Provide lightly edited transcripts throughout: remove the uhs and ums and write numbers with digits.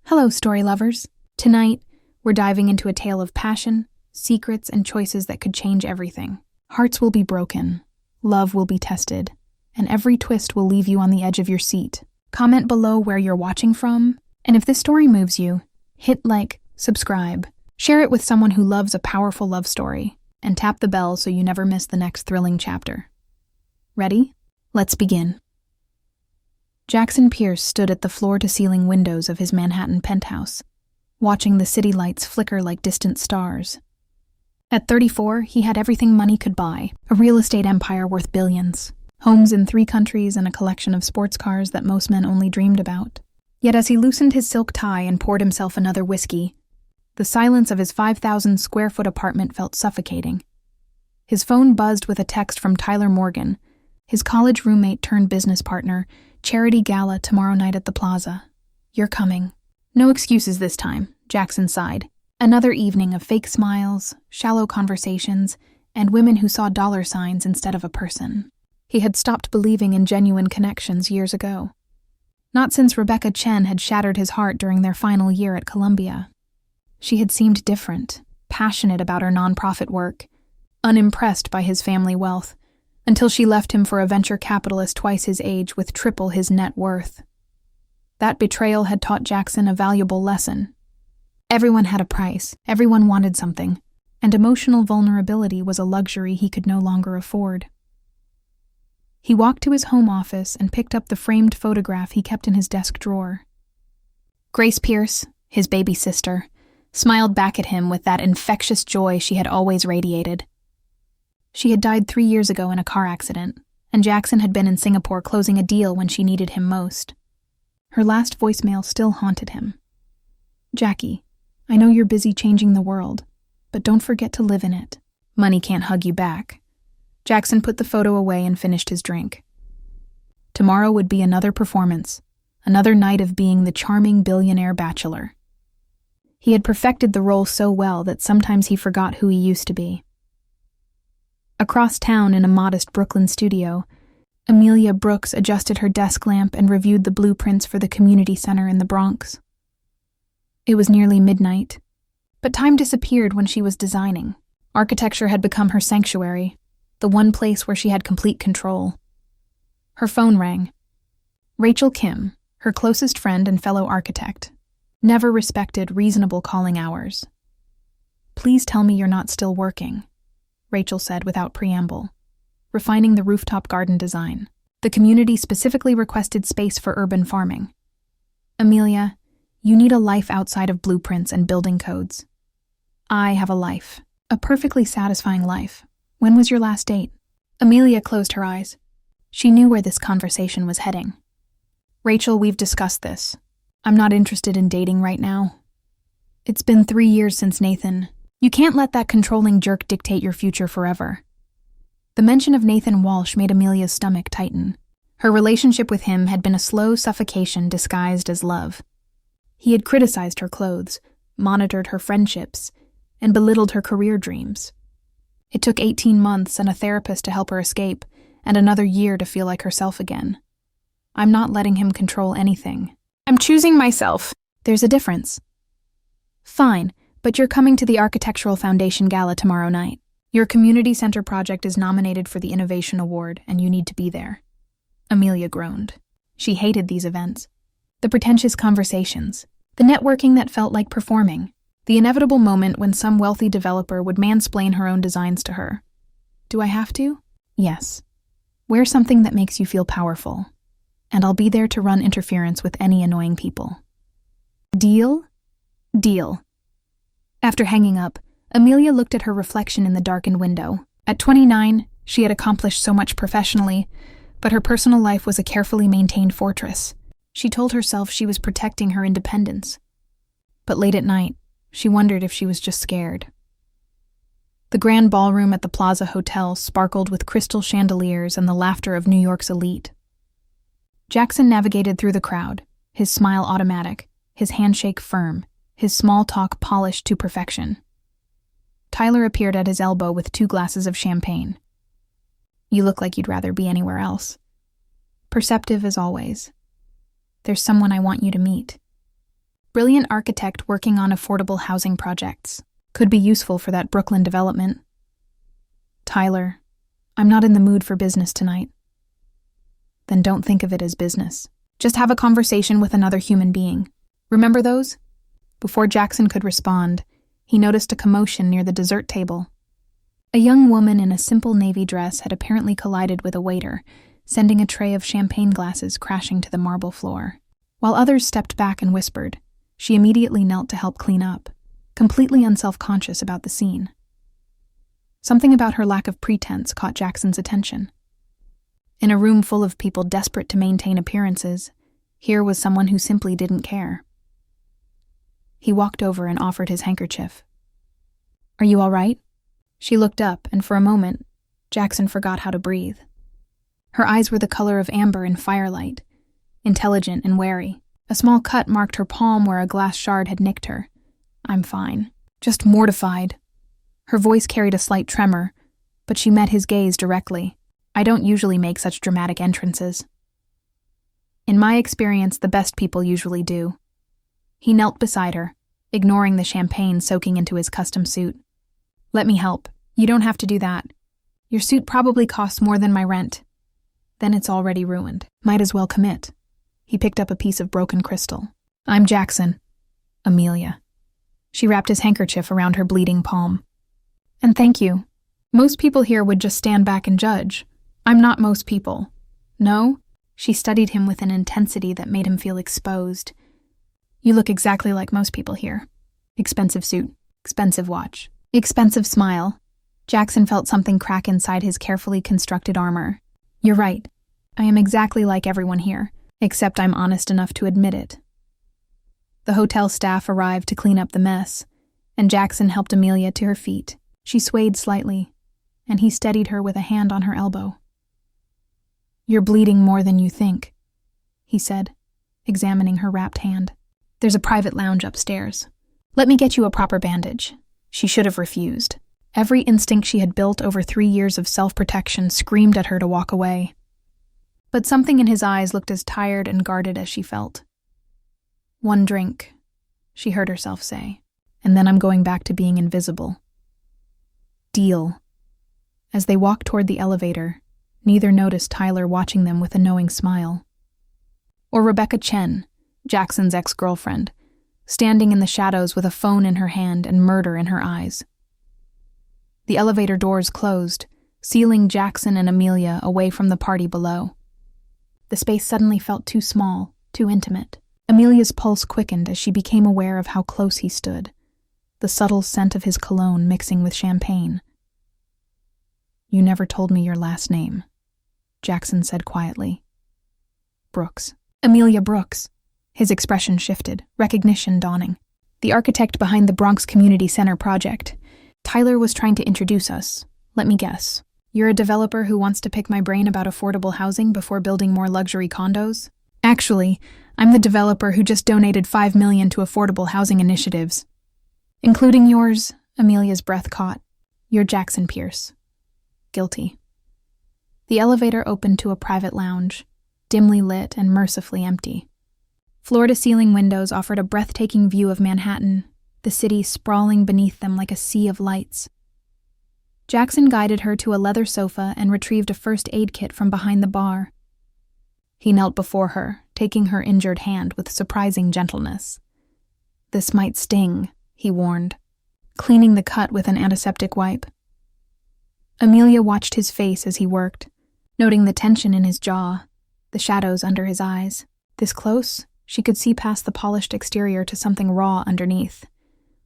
Hello, story lovers. Tonight, we're diving into a tale of passion, secrets, and choices that could change everything. Hearts will be broken, love will be tested, and every twist will leave you on the edge of your seat. Comment below where you're watching from, and if this story moves you, hit like, subscribe, share it with someone who loves a powerful love story, and tap the bell so you never miss the next thrilling chapter. Ready? Let's begin. Jackson Pierce stood at the floor-to-ceiling windows of his Manhattan penthouse, watching the city lights flicker like distant stars. At 34, he had everything money could buy, a real estate empire worth billions, homes in 3 countries, and a collection of sports cars that most men only dreamed about. Yet as he loosened his silk tie and poured himself another whiskey, the silence of his 5,000-square-foot apartment felt suffocating. His phone buzzed with a text from Tyler Morgan, his college roommate turned business partner, charity gala tomorrow night at the plaza. You're coming. No excuses this time, Jackson sighed. Another evening of fake smiles, shallow conversations, and women who saw dollar signs instead of a person. He had stopped believing in genuine connections years ago. Not since Rebecca Chen had shattered his heart during their final year at Columbia. She had seemed different, passionate about her nonprofit work, unimpressed by his family wealth, until she left him for a venture capitalist twice his age with triple his net worth. That betrayal had taught Jackson a valuable lesson. Everyone had a price, everyone wanted something, and emotional vulnerability was a luxury he could no longer afford. He walked to his home office and picked up the framed photograph he kept in his desk drawer. Grace Pierce, his baby sister, smiled back at him with that infectious joy she had always radiated. She had died 3 years ago in a car accident, and Jackson had been in Singapore closing a deal when she needed him most. Her last voicemail still haunted him. Jackie, I know you're busy changing the world, but don't forget to live in it. Money can't hug you back. Jackson put the photo away and finished his drink. Tomorrow would be another performance, another night of being the charming billionaire bachelor. He had perfected the role so well that sometimes he forgot who he used to be. Across town in a modest Brooklyn studio, Amelia Brooks adjusted her desk lamp and reviewed the blueprints for the community center in the Bronx. It was nearly midnight, but time disappeared when she was designing. Architecture had become her sanctuary, the one place where she had complete control. Her phone rang. Rachel Kim, her closest friend and fellow architect, never respected reasonable calling hours. Please tell me you're not still working, Rachel said without preamble, refining the rooftop garden design. The community specifically requested space for urban farming. Amelia, you need a life outside of blueprints and building codes. I have a life, a perfectly satisfying life. When was your last date? Amelia closed her eyes. She knew where this conversation was heading. Rachel, we've discussed this. I'm not interested in dating right now. It's been 3 years since Nathan. You can't let that controlling jerk dictate your future forever. The mention of Nathan Walsh made Amelia's stomach tighten. Her relationship with him had been a slow suffocation disguised as love. He had criticized her clothes, monitored her friendships, and belittled her career dreams. It took 18 months and a therapist to help her escape, and another year to feel like herself again. I'm not letting him control anything. I'm choosing myself. There's a difference. Fine, but you're coming to the Architectural Foundation Gala tomorrow night. Your community center project is nominated for the Innovation Award, and you need to be there. Amelia groaned. She hated these events. The pretentious conversations, the networking that felt like performing, the inevitable moment when some wealthy developer would mansplain her own designs to her. Do I have to? Yes. Wear something that makes you feel powerful, and I'll be there to run interference with any annoying people. Deal? Deal. After hanging up, Amelia looked at her reflection in the darkened window. At 29, she had accomplished so much professionally, but her personal life was a carefully maintained fortress. She told herself she was protecting her independence. But late at night, she wondered if she was just scared. The grand ballroom at the Plaza Hotel sparkled with crystal chandeliers and the laughter of New York's elite. Jackson navigated through the crowd, his smile automatic, his handshake firm, his small talk polished to perfection. Tyler appeared at his elbow with 2 glasses of champagne. You look like you'd rather be anywhere else. Perceptive as always. There's someone I want you to meet. Brilliant architect working on affordable housing projects. Could be useful for that Brooklyn development. Tyler, I'm not in the mood for business tonight. Then don't think of it as business. Just have a conversation with another human being. Remember those? Before Jackson could respond, he noticed a commotion near the dessert table. A young woman in a simple navy dress had apparently collided with a waiter, sending a tray of champagne glasses crashing to the marble floor. While others stepped back and whispered, she immediately knelt to help clean up, completely unself-conscious about the scene. Something about her lack of pretense caught Jackson's attention. In a room full of people desperate to maintain appearances, here was someone who simply didn't care. He walked over and offered his handkerchief. "Are you all right?" She looked up, and for a moment, Jackson forgot how to breathe. Her eyes were the color of amber in firelight, intelligent and wary. A small cut marked her palm where a glass shard had nicked her. "I'm fine. Just mortified." Her voice carried a slight tremor, but she met his gaze directly. "I don't usually make such dramatic entrances." "In my experience, the best people usually do." He knelt beside her, ignoring the champagne soaking into his custom suit. "Let me help. You don't have to do that. Your suit probably costs more than my rent. Then it's already ruined. Might as well commit." He picked up a piece of broken crystal. "I'm Jackson. Amelia." She wrapped his handkerchief around her bleeding palm. "And thank you. Most people here would just stand back and judge. I'm not most people. No?" She studied him with an intensity that made him feel exposed. "You look exactly like most people here. Expensive suit, expensive watch, expensive smile." Jackson felt something crack inside his carefully constructed armor. "You're right. I am exactly like everyone here, except I'm honest enough to admit it." The hotel staff arrived to clean up the mess, and Jackson helped Amelia to her feet. She swayed slightly, and he steadied her with a hand on her elbow. "You're bleeding more than you think," he said, examining her wrapped hand. "There's a private lounge upstairs. Let me get you a proper bandage." She should have refused. Every instinct she had built over 3 years of self-protection screamed at her to walk away. But something in his eyes looked as tired and guarded as she felt. "One drink," she heard herself say, "and then I'm going back to being invisible." Deal. As they walked toward the elevator, neither noticed Tyler watching them with a knowing smile. Or Rebecca Chen, Jackson's ex-girlfriend, standing in the shadows with a phone in her hand and murder in her eyes. The elevator doors closed, sealing Jackson and Amelia away from the party below. The space suddenly felt too small, too intimate. Amelia's pulse quickened as she became aware of how close he stood, the subtle scent of his cologne mixing with champagne. "You never told me your last name," Jackson said quietly. "Brooks." "Amelia Brooks." His expression shifted, recognition dawning. "The architect behind the Bronx Community Center project. Tyler was trying to introduce us. Let me guess. You're a developer who wants to pick my brain about affordable housing before building more luxury condos?" "Actually, I'm the developer who just donated $5 million to affordable housing initiatives." "Including yours," Amelia's breath caught. "You're Jackson Pierce." "Guilty." The elevator opened to a private lounge, dimly lit and mercifully empty. Floor-to-ceiling windows offered a breathtaking view of Manhattan, the city sprawling beneath them like a sea of lights. Jackson guided her to a leather sofa and retrieved a first aid kit from behind the bar. He knelt before her, taking her injured hand with surprising gentleness. "This might sting," he warned, cleaning the cut with an antiseptic wipe. Amelia watched his face as he worked, noting the tension in his jaw, the shadows under his eyes. This close, she could see past the polished exterior to something raw underneath.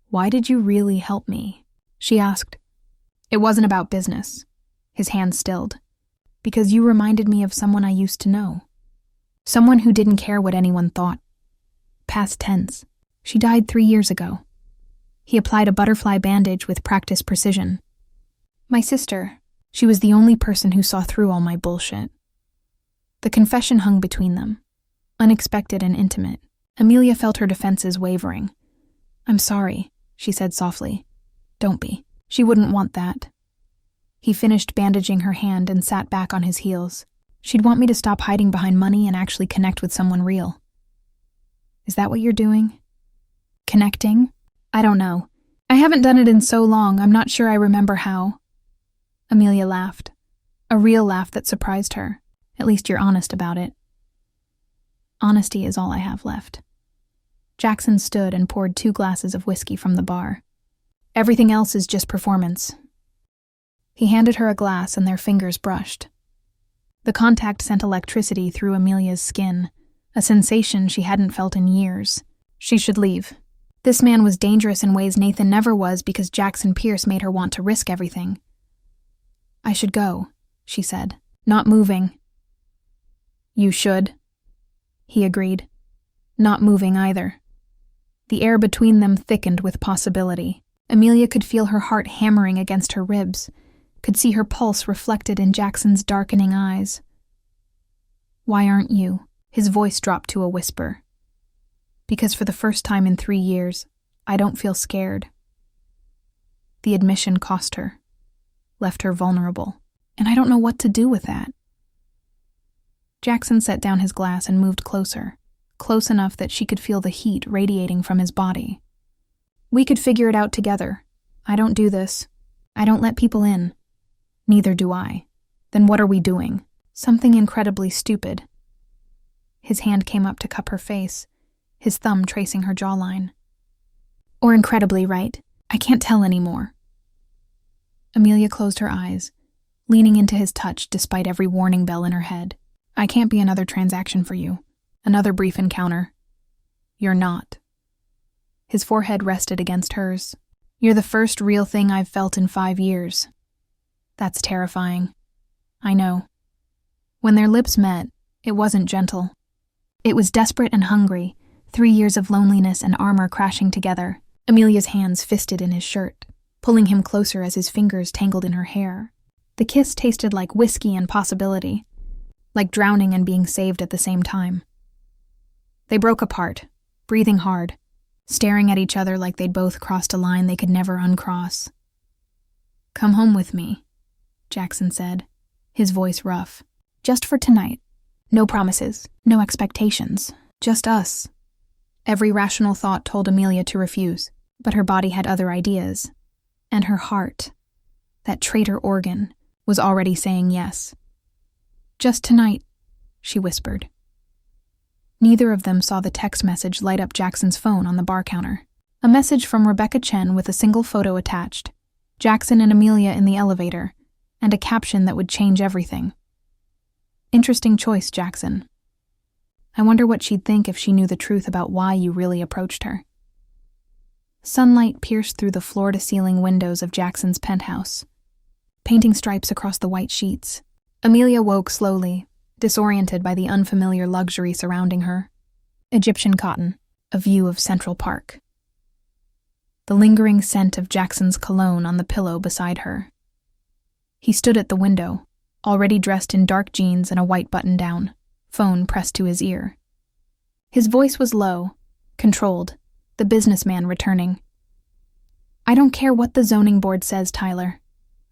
"Why did you really help me?" she asked. "It wasn't about business." His hand stilled. "Because you reminded me of someone I used to know. Someone who didn't care what anyone thought. Past tense. She died 3 years ago." He applied a butterfly bandage with practiced precision. "My sister. She was the only person who saw through all my bullshit." The confession hung between them, unexpected and intimate. Amelia felt her defenses wavering. "I'm sorry," she said softly. "Don't be. She wouldn't want that." He finished bandaging her hand and sat back on his heels. "She'd want me to stop hiding behind money and actually connect with someone real." "Is that what you're doing?" Connecting? I don't know. I haven't done it in so long, I'm not sure I remember how. Amelia laughed. A real laugh that surprised her. At least you're honest about it. Honesty is all I have left. Jackson stood and poured 2 glasses of whiskey from the bar. Everything else is just performance. He handed her a glass and their fingers brushed. The contact sent electricity through Amelia's skin, a sensation she hadn't felt in years. She should leave. This man was dangerous in ways Nathan never was because Jackson Pierce made her want to risk everything. I should go, she said, not moving. You should, he agreed, not moving either. The air between them thickened with possibility. Amelia could feel her heart hammering against her ribs, could see her pulse reflected in Jackson's darkening eyes. Why aren't you? His voice dropped to a whisper. Because for the first time in 3 years, I don't feel scared. The admission cost her, left her vulnerable, and I don't know what to do with that. Jackson set down his glass and moved closer, close enough that she could feel the heat radiating from his body. We could figure it out together. I don't do this. I don't let people in. Neither do I. Then what are we doing? Something incredibly stupid. His hand came up to cup her face, his thumb tracing her jawline. Or incredibly right. I can't tell anymore. Amelia closed her eyes, leaning into his touch despite every warning bell in her head. I can't be another transaction for you. Another brief encounter. You're not. His forehead rested against hers. You're the first real thing I've felt in 5 years. That's terrifying. I know. When their lips met, it wasn't gentle. It was desperate and hungry, 3 years of loneliness and armor crashing together. Amelia's hands fisted in his shirt, pulling him closer as his fingers tangled in her hair. The kiss tasted like whiskey and possibility, like drowning and being saved at the same time. They broke apart, breathing hard, staring at each other like they'd both crossed a line they could never uncross. Come home with me, Jackson said, his voice rough. Just for tonight. No promises, no expectations, just us. Every rational thought told Amelia to refuse, but her body had other ideas. And her heart, that traitor organ, was already saying yes. Just tonight, she whispered. Neither of them saw the text message light up Jackson's phone on the bar counter. A message from Rebecca Chen with a single photo attached, Jackson and Amelia in the elevator, and a caption that would change everything. Interesting choice, Jackson. I wonder what she'd think if she knew the truth about why you really approached her. Sunlight pierced through the floor-to-ceiling windows of Jackson's penthouse, painting stripes across the white sheets. Amelia woke slowly, disoriented by the unfamiliar luxury surrounding her. Egyptian cotton, a view of Central Park. The lingering scent of Jackson's cologne on the pillow beside her. He stood at the window, already dressed in dark jeans and a white button-down, phone pressed to his ear. His voice was low, controlled, the businessman returning. I don't care what the zoning board says, Tyler.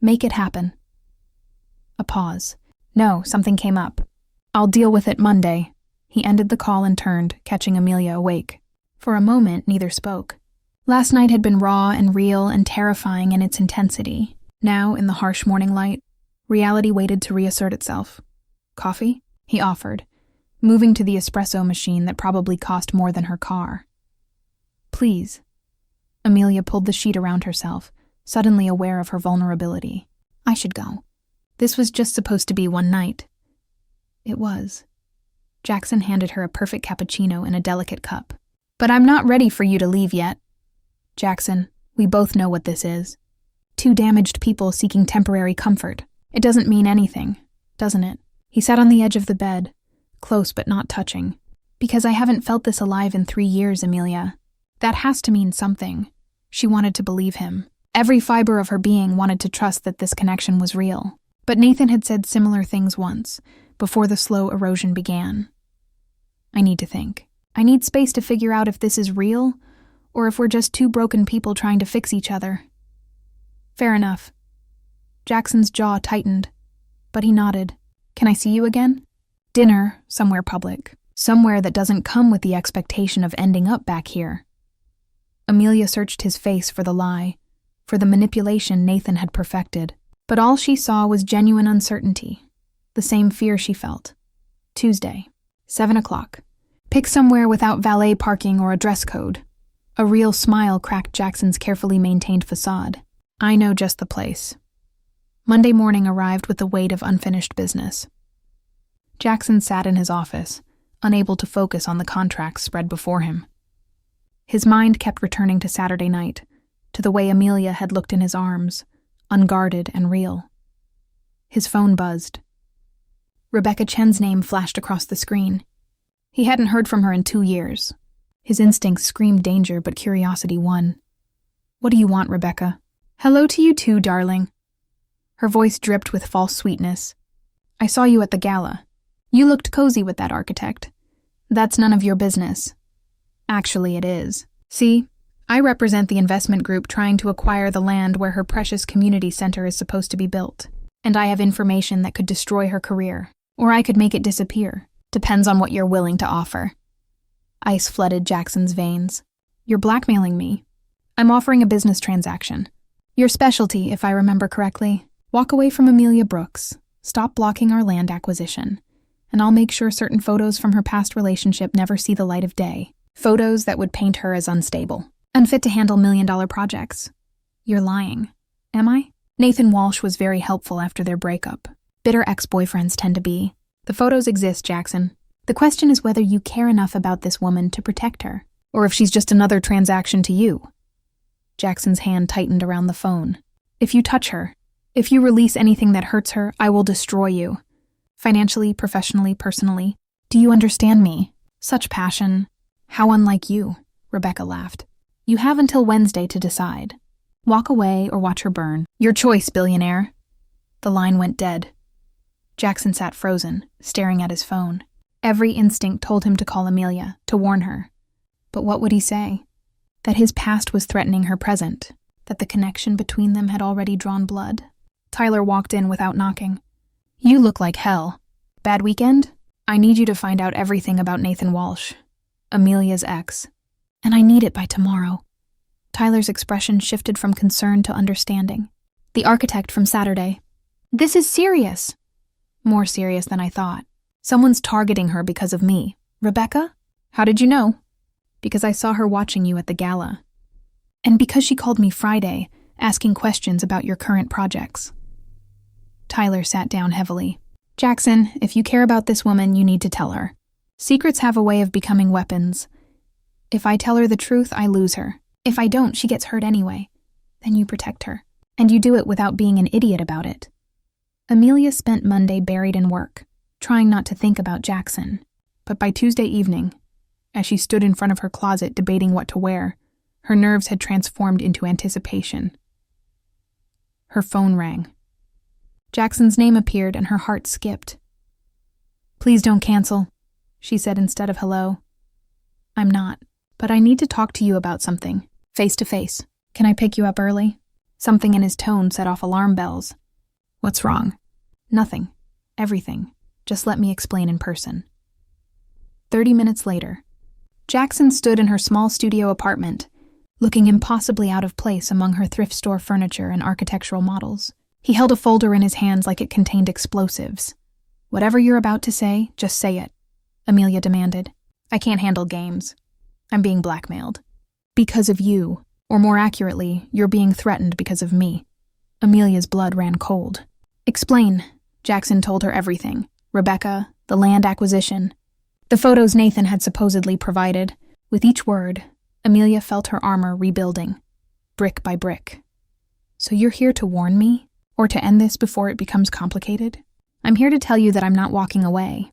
Make it happen. A pause. No, something came up. I'll deal with it Monday. He ended the call and turned, catching Amelia awake. For a moment, neither spoke. Last night had been raw and real and terrifying in its intensity. Now, in the harsh morning light, reality waited to reassert itself. Coffee? He offered, moving to the espresso machine that probably cost more than her car. Please. Amelia pulled the sheet around herself, suddenly aware of her vulnerability. I should go. This was just supposed to be one night. It was. Jackson handed her a perfect cappuccino in a delicate cup. But I'm not ready for you to leave yet. Jackson, we both know what this is. 2 damaged people seeking temporary comfort. It doesn't mean anything, doesn't it? He sat on the edge of the bed, close but not touching. Because I haven't felt this alive in 3 years, Amelia. That has to mean something. She wanted to believe him. Every fiber of her being wanted to trust that this connection was real. But Nathan had said similar things once, before the slow erosion began. I need to think. I need space to figure out if this is real, or if we're just 2 broken people trying to fix each other. Fair enough. Jackson's jaw tightened, but he nodded. Can I see you again? Dinner, somewhere public. Somewhere that doesn't come with the expectation of ending up back here. Amelia searched his face for the lie, for the manipulation Nathan had perfected. But all she saw was genuine uncertainty, the same fear she felt. Tuesday, 7 o'clock. Pick somewhere without valet parking or a dress code. A real smile cracked Jackson's carefully maintained facade. I know just the place. Monday morning arrived with the weight of unfinished business. Jackson sat in his office, unable to focus on the contracts spread before him. His mind kept returning to Saturday night, to the way Amelia had looked in his arms, unguarded and real. His phone buzzed. Rebecca Chen's name flashed across the screen. He hadn't heard from her in 2 years. His instincts screamed danger, but curiosity won. What do you want, Rebecca? Hello to you too, darling. Her voice dripped with false sweetness. I saw you at the gala. You looked cozy with that architect. That's none of your business. Actually, it is. See, I represent the investment group trying to acquire the land where her precious community center is supposed to be built. And I have information that could destroy her career, or I could make it disappear. Depends on what you're willing to offer. Ice flooded Jackson's veins. You're blackmailing me. I'm offering a business transaction. Your specialty, if I remember correctly. Walk away from Amelia Brooks. Stop blocking our land acquisition. And I'll make sure certain photos from her past relationship never see the light of day. Photos that would paint her as unstable. Unfit to handle million-dollar projects. You're lying. Am I? Nathan Walsh was very helpful after their breakup. Bitter ex-boyfriends tend to be. The photos exist, Jackson. The question is whether you care enough about this woman to protect her, or if she's just another transaction to you. Jackson's hand tightened around the phone. If you touch her, if you release anything that hurts her, I will destroy you. Financially, professionally, personally. Do you understand me? Such passion. How unlike you, Rebecca laughed. You have until Wednesday to decide. Walk away or watch her burn. Your choice, billionaire. The line went dead. Jackson sat frozen, staring at his phone. Every instinct told him to call Amelia, to warn her. But what would he say? That his past was threatening her present, that the connection between them had already drawn blood. Tyler walked in without knocking. You look like hell. Bad weekend? I need you to find out everything about Nathan Walsh, Amelia's ex. And I need it by tomorrow. Tyler's expression shifted from concern to understanding. The architect from Saturday. This is serious. More serious than I thought. Someone's targeting her because of me. Rebecca? How did you know? Because I saw her watching you at the gala. And because she called me Friday, asking questions about your current projects. Tyler sat down heavily. Jackson, if you care about this woman, you need to tell her. Secrets have a way of becoming weapons. If I tell her the truth, I lose her. If I don't, she gets hurt anyway. Then you protect her. And you do it without being an idiot about it. Amelia spent Monday buried in work, trying not to think about Jackson. But by Tuesday evening, as she stood in front of her closet debating what to wear, her nerves had transformed into anticipation. Her phone rang. Jackson's name appeared and her heart skipped. Please don't cancel, she said instead of hello. I'm not, but I need to talk to you about something, face to face. Can I pick you up early? Something in his tone set off alarm bells. What's wrong? Nothing. Everything. Just let me explain in person. 30 minutes later, Jackson stood in her small studio apartment, looking impossibly out of place among her thrift store furniture and architectural models. He held a folder in his hands like it contained explosives. Whatever you're about to say, just say it, Amelia demanded. I can't handle games. I'm being blackmailed. Because of you, or more accurately, you're being threatened because of me. Amelia's blood ran cold. Explain. Jackson told her everything. Rebecca, the land acquisition, the photos Nathan had supposedly provided. With each word, Amelia felt her armor rebuilding, brick by brick. So you're here to warn me? Or to end this before it becomes complicated? I'm here to tell you that I'm not walking away.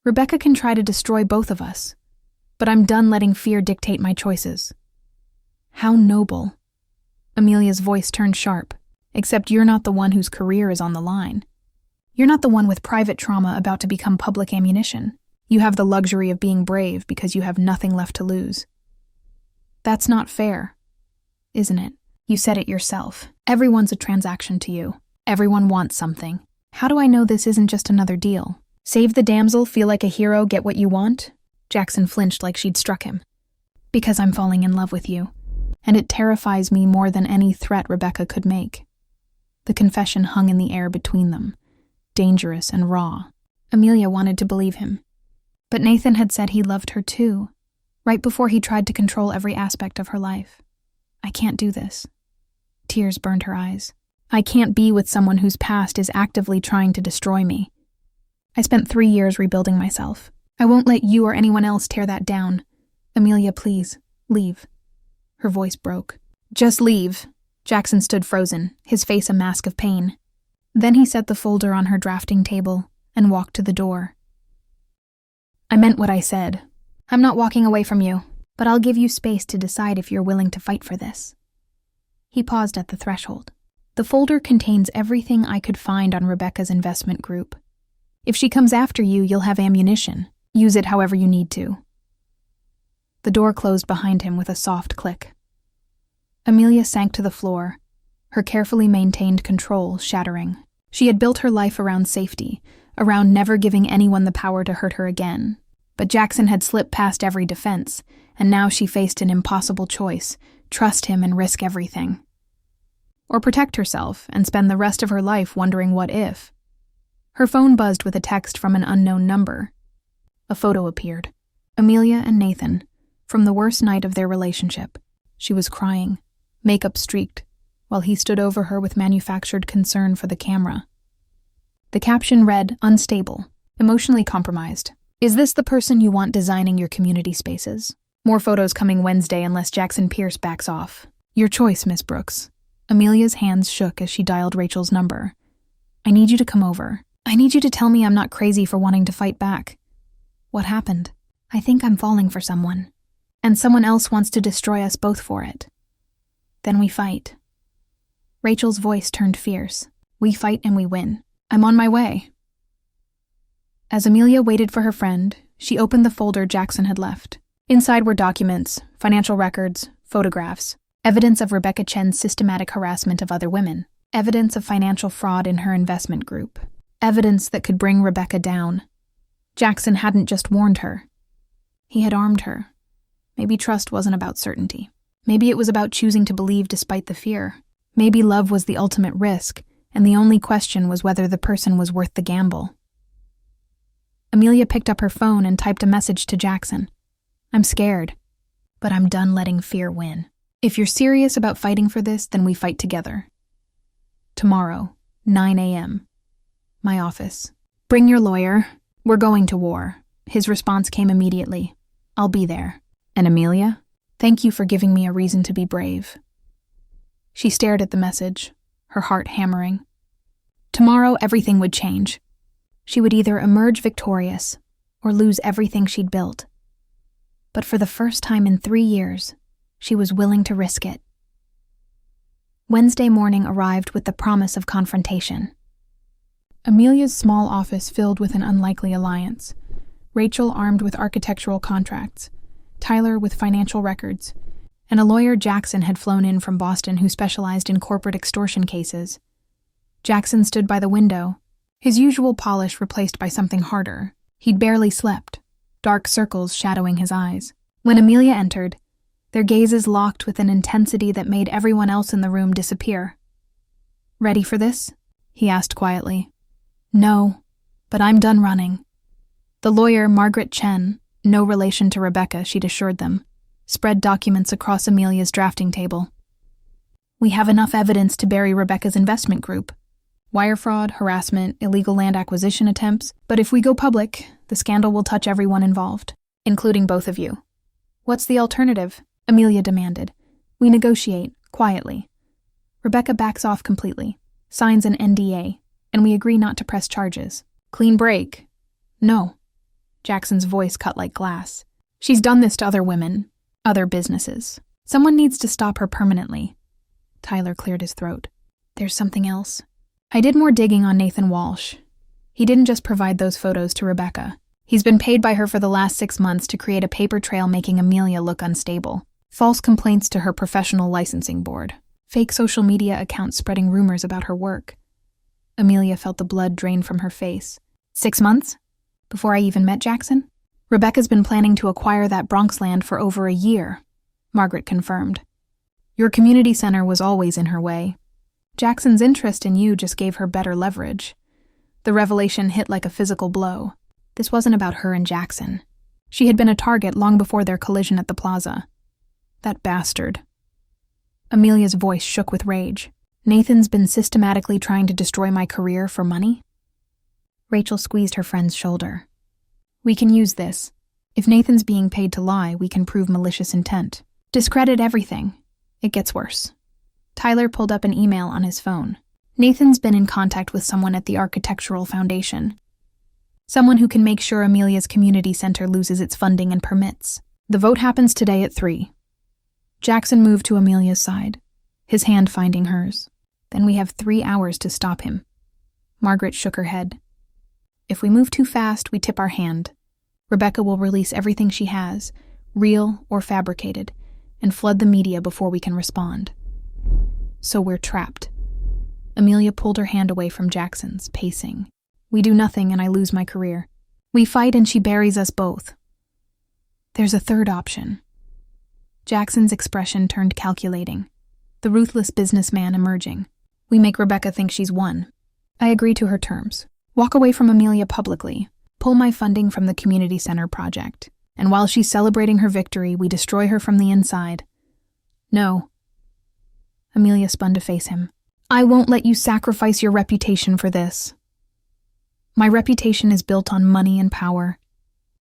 Rebecca can try to destroy both of us, but I'm done letting fear dictate my choices. How noble. Amelia's voice turned sharp. Except you're not the one whose career is on the line. You're not the one with private trauma about to become public ammunition. You have the luxury of being brave because you have nothing left to lose. That's not fair, isn't it? You said it yourself. Everyone's a transaction to you. Everyone wants something. How do I know this isn't just another deal? Save the damsel, feel like a hero, get what you want? Jackson flinched like she'd struck him. Because I'm falling in love with you. and it terrifies me more than any threat Rebecca could make. The confession hung in the air between them, dangerous and raw. Amelia wanted to believe him. But Nathan had said he loved her too, right before he tried to control every aspect of her life. I can't do this. Tears burned her eyes. I can't be with someone whose past is actively trying to destroy me. I spent 3 years rebuilding myself. I won't let you or anyone else tear that down. Amelia, please, leave. Her voice broke. Just leave. Jackson stood frozen, his face a mask of pain. Then he set the folder on her drafting table and walked to the door. I meant what I said. I'm not walking away from you, but I'll give you space to decide if you're willing to fight for this. He paused at the threshold. The folder contains everything I could find on Rebecca's investment group. If she comes after you, you'll have ammunition. Use it however you need to. The door closed behind him with a soft click. Amelia sank to the floor, her carefully maintained control shattering. She had built her life around safety, around never giving anyone the power to hurt her again. But Jackson had slipped past every defense, and now she faced an impossible choice: trust him and risk everything. Or protect herself and spend the rest of her life wondering what if. Her phone buzzed with a text from an unknown number. A photo appeared. Amelia and Nathan, from the worst night of their relationship. She was crying, makeup streaked, while he stood over her with manufactured concern for the camera. The caption read, "Unstable, emotionally compromised. Is this the person you want designing your community spaces? More photos coming Wednesday unless Jackson Pierce backs off. Your choice, Miss Brooks." Amelia's hands shook as she dialed Rachel's number. "I need you to come over. I need you to tell me I'm not crazy for wanting to fight back. What happened? I think I'm falling for someone. And someone else wants to destroy us both for it. Then we fight." Rachel's voice turned fierce. "We fight and we win. I'm on my way." As Amelia waited for her friend, she opened the folder Jackson had left. Inside were documents, financial records, photographs, evidence of Rebecca Chen's systematic harassment of other women, evidence of financial fraud in her investment group, evidence that could bring Rebecca down. Jackson hadn't just warned her. He had armed her. Maybe trust wasn't about certainty. Maybe it was about choosing to believe despite the fear. Maybe love was the ultimate risk, and the only question was whether the person was worth the gamble. Amelia picked up her phone and typed a message to Jackson. "I'm scared, but I'm done letting fear win. If you're serious about fighting for this, then we fight together. Tomorrow, 9 a.m. My office. Bring your lawyer. We're going to war." His response came immediately. "I'll be there." And Amelia, "Thank you for giving me a reason to be brave." She stared at the message, her heart hammering. Tomorrow, everything would change. She would either emerge victorious or lose everything she'd built. But for the first time in 3 years, she was willing to risk it. Wednesday morning arrived with the promise of confrontation. Amelia's small office filled with an unlikely alliance. Rachel armed with architectural contracts, Tyler with financial records, and a lawyer Jackson had flown in from Boston who specialized in corporate extortion cases. Jackson stood by the window, his usual polish replaced by something harder. He'd barely slept, dark circles shadowing his eyes. When Amelia entered, their gazes locked with an intensity that made everyone else in the room disappear. "Ready for this?" he asked quietly. "No, but I'm done running." The lawyer, Margaret Chen, no relation to Rebecca, she'd assured them, spread documents across Amelia's drafting table. "We have enough evidence to bury Rebecca's investment group. Wire fraud, harassment, illegal land acquisition attempts, but if we go public, the scandal will touch everyone involved, including both of you." "What's the alternative?" Amelia demanded. "We negotiate, quietly. Rebecca backs off completely, signs an NDA, and we agree not to press charges. Clean break." "No." Jackson's voice cut like glass. "She's done this to other women, other businesses. Someone needs to stop her permanently." Tyler cleared his throat. "There's something else. I did more digging on Nathan Walsh. He didn't just provide those photos to Rebecca. He's been paid by her for the last 6 months to create a paper trail making Amelia look unstable. False complaints to her professional licensing board. Fake social media accounts spreading rumors about her work." Amelia felt the blood drain from her face. 6 months? Before I even met Jackson? "Rebecca's been planning to acquire that Bronx land for over a year," Margaret confirmed. Your community center was always in her way. Jackson's interest in you just gave her better leverage. The revelation hit like a physical blow. This wasn't about her and Jackson. She had been a target long before their collision at the plaza. That bastard. Amelia's voice shook with rage. Nathan's been systematically trying to destroy my career for money? Rachel squeezed her friend's shoulder. We can use this. If Nathan's being paid to lie, we can prove malicious intent. Discredit everything. It gets worse. Tyler pulled up an email on his phone. Nathan's been in contact with someone at the Architectural Foundation. Someone who can make sure Amelia's community center loses its funding and permits. The vote happens today at 3. Jackson moved to Amelia's side, his hand finding hers. Then we have 3 hours to stop him. Margaret shook her head. If we move too fast, we tip our hand. Rebecca will release everything she has, real or fabricated, and flood the media before we can respond. So we're trapped. Amelia pulled her hand away from Jackson's, pacing. We do nothing and I lose my career. We fight and she buries us both. There's a third option. Jackson's expression turned calculating, the ruthless businessman emerging. We make Rebecca think she's won. I agree to her terms. Walk away from Amelia publicly, pull my funding from the community center project, and while she's celebrating her victory, we destroy her from the inside. No. Amelia spun to face him. I won't let you sacrifice your reputation for this. My reputation is built on money and power.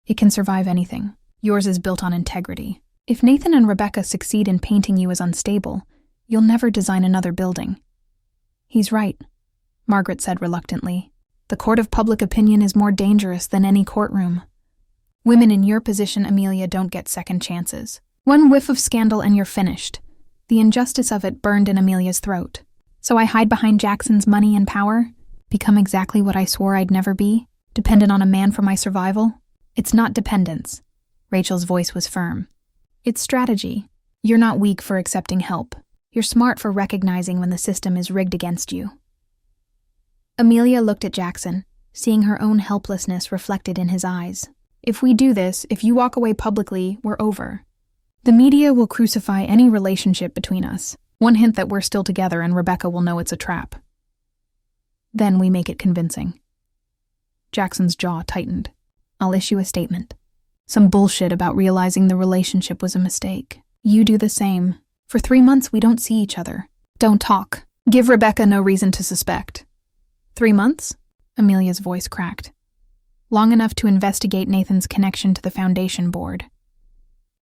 It can survive anything. Yours is built on integrity. If Nathan and Rebecca succeed in painting you as unstable, you'll never design another building. He's right, Margaret said reluctantly. The court of public opinion is more dangerous than any courtroom. Women in your position, Amelia, don't get second chances. One whiff of scandal and you're finished. The injustice of it burned in Amelia's throat. So I hide behind Jackson's money and power? Become exactly what I swore I'd never be? Dependent on a man for my survival? It's not dependence. Rachel's voice was firm. It's strategy. You're not weak for accepting help. You're smart for recognizing when the system is rigged against you. Amelia looked at Jackson, seeing her own helplessness reflected in his eyes. If we do this, if you walk away publicly, we're over. The media will crucify any relationship between us. One hint that we're still together and Rebecca will know it's a trap. Then we make it convincing. Jackson's jaw tightened. I'll issue a statement. Some bullshit about realizing the relationship was a mistake. You do the same. For 3 months, we don't see each other. Don't talk. Give Rebecca no reason to suspect. 3 months? Amelia's voice cracked. Long enough to investigate Nathan's connection to the foundation board.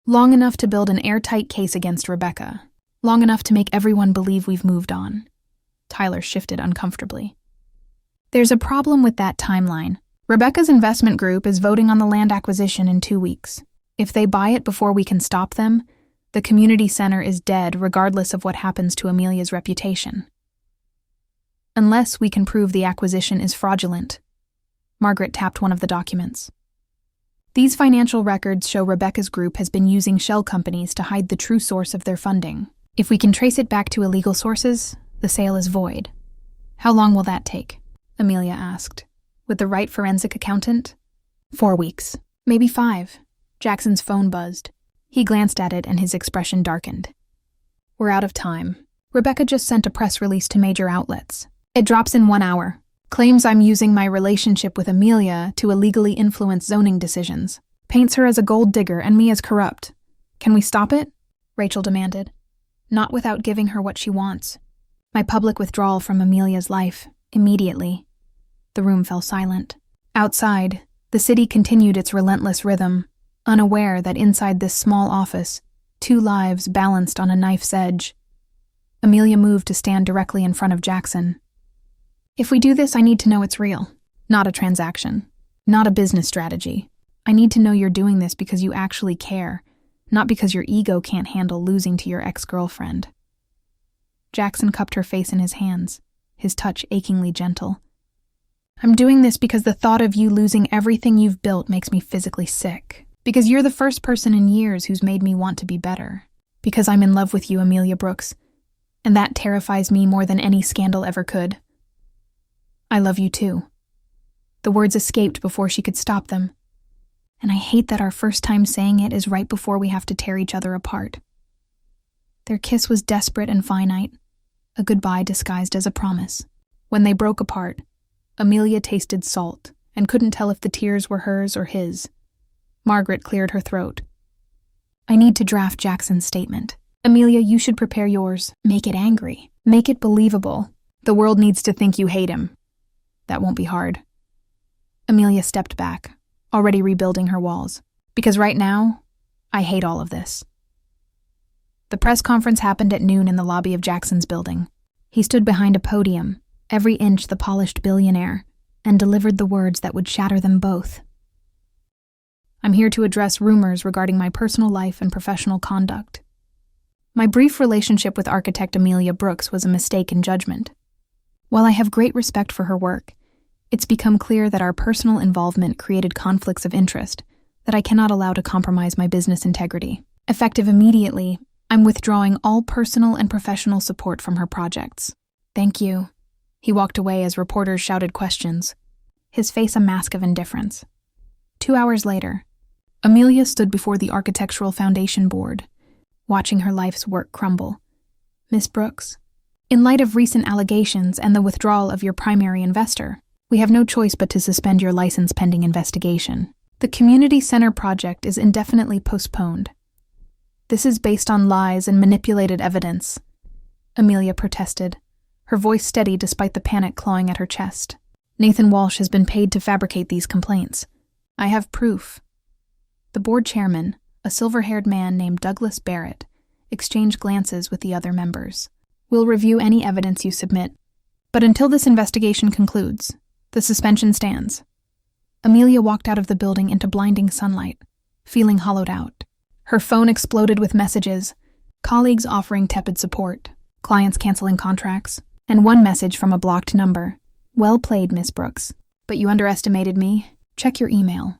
Long enough to build an airtight case against Rebecca. Long enough to make everyone believe we've moved on. Tyler shifted uncomfortably. There's a problem with that timeline. Rebecca's investment group is voting on the land acquisition in 2 weeks. If they buy it before we can stop them, the community center is dead regardless of what happens to Amelia's reputation. Unless we can prove the acquisition is fraudulent. Margaret tapped one of the documents. These financial records show Rebecca's group has been using shell companies to hide the true source of their funding. If we can trace it back to illegal sources, the sale is void. How long will that take? Amelia asked. With the right forensic accountant? 4 weeks. Maybe 5. Jackson's phone buzzed. He glanced at it and his expression darkened. We're out of time. Rebecca just sent a press release to major outlets. It drops in 1 hour. Claims I'm using my relationship with Amelia to illegally influence zoning decisions. Paints her as a gold digger and me as corrupt. Can we stop it? Rachel demanded. Not without giving her what she wants. My public withdrawal from Amelia's life, immediately. The room fell silent. Outside, the city continued its relentless rhythm, unaware that inside this small office, 2 lives balanced on a knife's edge. Amelia moved to stand directly in front of Jackson. If we do this, I need to know it's real. Not a transaction. Not a business strategy. I need to know you're doing this because you actually care, not because your ego can't handle losing to your ex-girlfriend. Jackson cupped her face in his hands, his touch achingly gentle. I'm doing this because the thought of you losing everything you've built makes me physically sick. Because you're the first person in years who's made me want to be better. Because I'm in love with you, Amelia Brooks. And that terrifies me more than any scandal ever could. I love you too. The words escaped before she could stop them. And I hate that our first time saying it is right before we have to tear each other apart. Their kiss was desperate and finite, a goodbye disguised as a promise. When they broke apart, Amelia tasted salt and couldn't tell if the tears were hers or his. Margaret cleared her throat. I need to draft Jackson's statement. Amelia, you should prepare yours. Make it angry. Make it believable. The world needs to think you hate him. That won't be hard. Amelia stepped back, already rebuilding her walls. Because right now, I hate all of this. The press conference happened at noon in the lobby of Jackson's building. He stood behind a podium, every inch the polished billionaire, and delivered the words that would shatter them both. I'm here to address rumors regarding my personal life and professional conduct. My brief relationship with architect Amelia Brooks was a mistake in judgment. While I have great respect for her work, it's become clear that our personal involvement created conflicts of interest that I cannot allow to compromise my business integrity. Effective immediately, I'm withdrawing all personal and professional support from her projects. Thank you. He walked away as reporters shouted questions, his face a mask of indifference. 2 hours later, Amelia stood before the Architectural Foundation Board, watching her life's work crumble. Miss Brooks, in light of recent allegations and the withdrawal of your primary investor, we have no choice but to suspend your license pending investigation. The community center project is indefinitely postponed. This is based on lies and manipulated evidence, Amelia protested, her voice steady despite the panic clawing at her chest. Nathan Walsh has been paid to fabricate these complaints. I have proof. The board chairman, a silver-haired man named Douglas Barrett, exchanged glances with the other members. We'll review any evidence you submit, but until this investigation concludes, the suspension stands. Amelia walked out of the building into blinding sunlight, feeling hollowed out. Her phone exploded with messages, colleagues offering tepid support, clients canceling contracts, and one message from a blocked number. Well played, Miss Brooks. But you underestimated me. Check your email.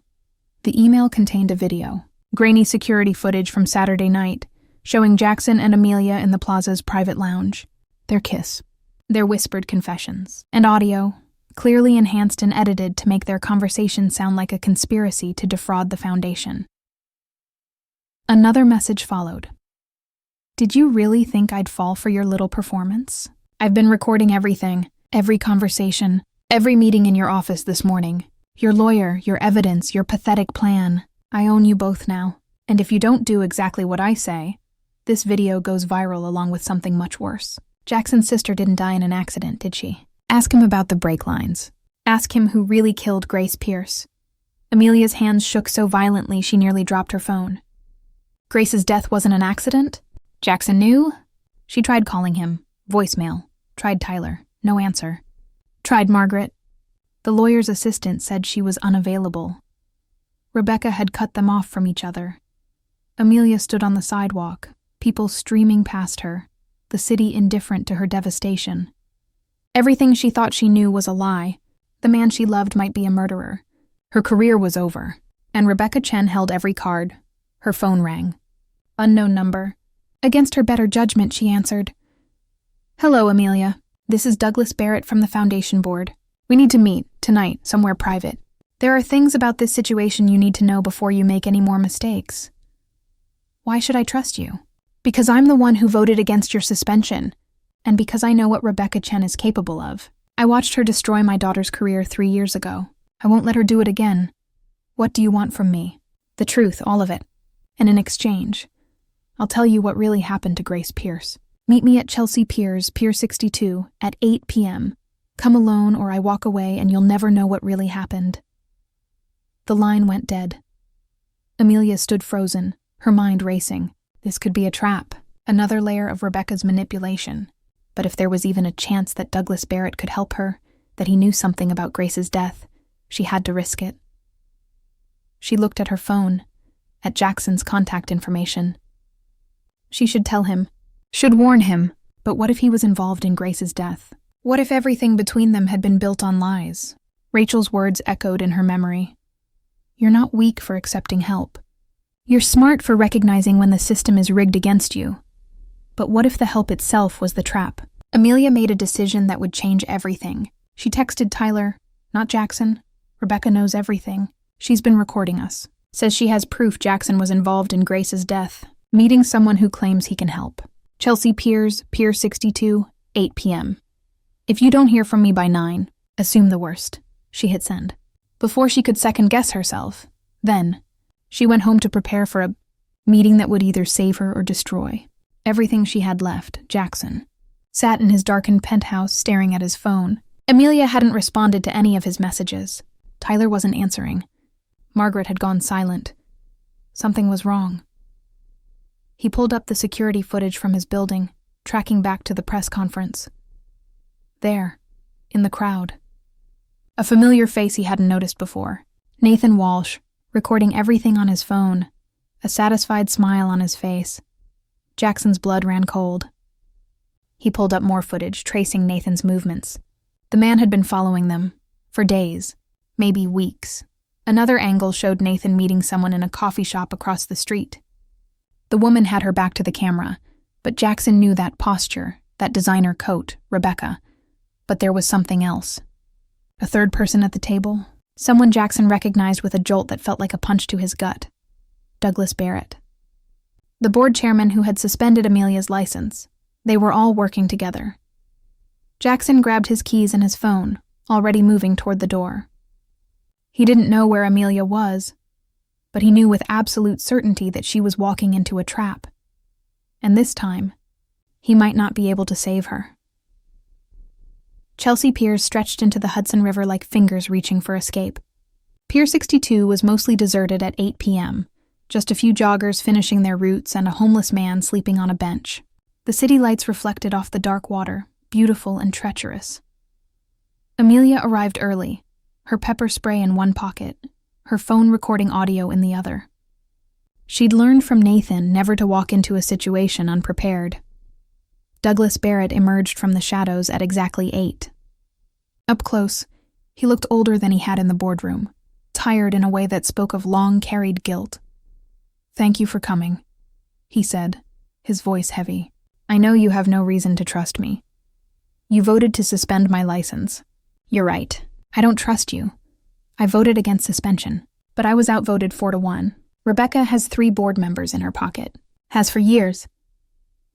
The email contained a video, grainy security footage from Saturday night, showing Jackson and Amelia in the plaza's private lounge. Their kiss, their whispered confessions, and audio, clearly enhanced and edited to make their conversation sound like a conspiracy to defraud the foundation. Another message followed. Did you really think I'd fall for your little performance? I've been recording everything, every conversation, every meeting in your office this morning. Your lawyer, your evidence, your pathetic plan. I own you both now. And if you don't do exactly what I say, this video goes viral along with something much worse. Jackson's sister didn't die in an accident, did she? Ask him about the brake lines. Ask him who really killed Grace Pierce. Amelia's hands shook so violently she nearly dropped her phone. Grace's death wasn't an accident? Jackson knew? She tried calling him. Voicemail. Tried Tyler. No answer. Tried Margaret. The lawyer's assistant said she was unavailable. Rebecca had cut them off from each other. Amelia stood on the sidewalk, people streaming past her, the city indifferent to her devastation. Everything she thought she knew was a lie. The man she loved might be a murderer. Her career was over, and Rebecca Chen held every card. Her phone rang. Unknown number. Against her better judgment, she answered. Hello, Amelia. This is Douglas Barrett from the Foundation Board. We need to meet, tonight, somewhere private. There are things about this situation you need to know before you make any more mistakes. Why should I trust you? Because I'm the one who voted against your suspension, and because I know what Rebecca Chen is capable of. I watched her destroy my daughter's career 3 years ago. I won't let her do it again. What do you want from me? The truth, all of it. And in exchange, I'll tell you what really happened to Grace Pierce. Meet me at Chelsea Piers, Pier 62, at 8 p.m. Come alone or I walk away and you'll never know what really happened. The line went dead. Amelia stood frozen, her mind racing. This could be a trap, another layer of Rebecca's manipulation. But if there was even a chance that Douglas Barrett could help her, that he knew something about Grace's death, she had to risk it. She looked at her phone, at Jackson's contact information. She should tell him, should warn him, but what if he was involved in Grace's death? What if everything between them had been built on lies? Rachel's words echoed in her memory. You're not weak for accepting help. You're smart for recognizing when the system is rigged against you. But what if the help itself was the trap? Amelia made a decision that would change everything. She texted Tyler, not Jackson. Rebecca knows everything. She's been recording us. Says she has proof Jackson was involved in Grace's death, meeting someone who claims he can help. Chelsea Piers, Pier 62, 8 p.m. If you don't hear from me by 9, assume the worst. She hit send. Before she could second-guess herself, then, she went home to prepare for a meeting that would either save her or destroy. Everything she had left, Jackson, sat in his darkened penthouse staring at his phone. Amelia hadn't responded to any of his messages. Tyler wasn't answering. Margaret had gone silent. Something was wrong. He pulled up the security footage from his building, tracking back to the press conference. There, in the crowd, a familiar face he hadn't noticed before. Nathan Walsh, recording everything on his phone, a satisfied smile on his face. Jackson's blood ran cold. He pulled up more footage, tracing Nathan's movements. The man had been following them, for days, maybe weeks. Another angle showed Nathan meeting someone in a coffee shop across the street. The woman had her back to the camera, but Jackson knew that posture, that designer coat, Rebecca. But there was something else. A third person at the table, someone Jackson recognized with a jolt that felt like a punch to his gut. Douglas Barrett. The board chairman who had suspended Amelia's license. They were all working together. Jackson grabbed his keys and his phone, already moving toward the door. He didn't know where Amelia was, but he knew with absolute certainty that she was walking into a trap. And this time, he might not be able to save her. Chelsea Piers stretched into the Hudson River like fingers reaching for escape. Pier 62 was mostly deserted at 8 p.m., just a few joggers finishing their routes and a homeless man sleeping on a bench. The city lights reflected off the dark water, beautiful and treacherous. Amelia arrived early, her pepper spray in one pocket, her phone recording audio in the other. She'd learned from Nathan never to walk into a situation unprepared. Douglas Barrett emerged from the shadows at exactly 8. Up close, he looked older than he had in the boardroom, tired in a way that spoke of long-carried guilt. "Thank you for coming," he said, his voice heavy. "I know you have no reason to trust me. You voted to suspend my license. You're right. I don't trust you. I voted against suspension, but I was outvoted 4-1. Rebecca has 3 board members in her pocket. Has for years.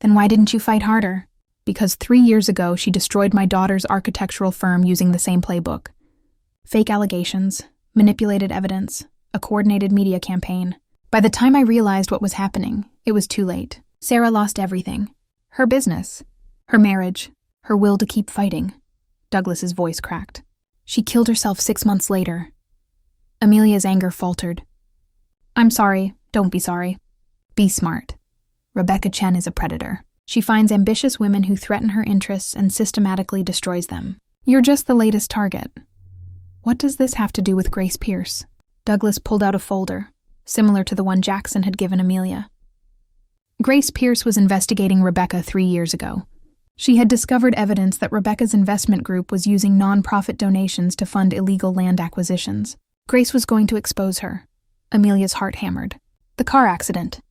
Then why didn't you fight harder? Because 3 years ago she destroyed my daughter's architectural firm using the same playbook. Fake allegations, manipulated evidence, a coordinated media campaign. By the time I realized what was happening, it was too late. Sarah lost everything. Her business, her marriage, her will to keep fighting." Douglas's voice cracked. "She killed herself 6 months later." Amelia's anger faltered. "I'm sorry. Don't be sorry. Be smart. Rebecca Chen is a predator. She finds ambitious women who threaten her interests and systematically destroys them. You're just the latest target. What does this have to do with Grace Pierce?" Douglas pulled out a folder, similar to the one Jackson had given Amelia. Grace Pierce was investigating Rebecca 3 years ago. She had discovered evidence that Rebecca's investment group was using non-profit donations to fund illegal land acquisitions. Grace was going to expose her. Amelia's heart hammered. The car accident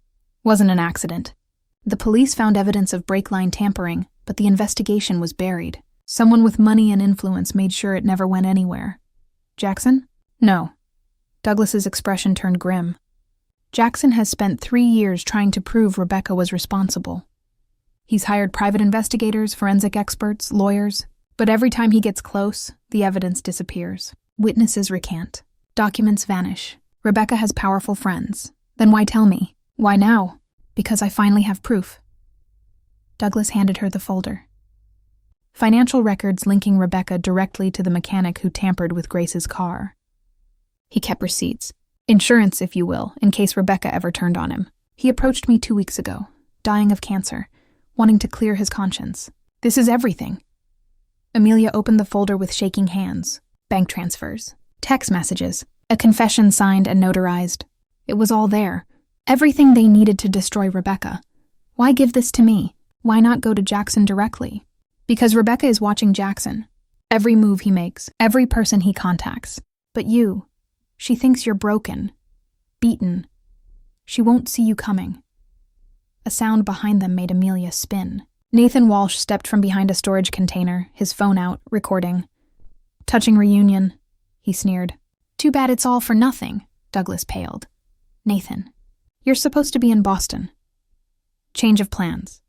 wasn't an accident. The police found evidence of brake line tampering, but the investigation was buried. Someone with money and influence made sure it never went anywhere. Jackson? No. Douglas's expression turned grim. Jackson has spent 3 years trying to prove Rebecca was responsible. He's hired private investigators, forensic experts, lawyers, but every time he gets close, the evidence disappears. Witnesses recant. Documents vanish. Rebecca has powerful friends. Then why tell me? Why now? Because I finally have proof. Douglas handed her the folder. Financial records linking Rebecca directly to the mechanic who tampered with Grace's car. He kept receipts. Insurance, if you will, in case Rebecca ever turned on him. He approached me 2 weeks ago, dying of cancer, wanting to clear his conscience. This is everything. Amelia opened the folder with shaking hands. Bank transfers, text messages, a confession signed and notarized. It was all there. Everything they needed to destroy Rebecca. Why give this to me? Why not go to Jackson directly? Because Rebecca is watching Jackson. Every move he makes, every person he contacts. But you, she thinks you're broken, beaten. She won't see you coming. A sound behind them made Amelia spin. Nathan Walsh stepped from behind a storage container, his phone out, recording. "Touching reunion," he sneered. "Too bad it's all for nothing." Douglas paled. "Nathan, you're supposed to be in Boston." Change of plans.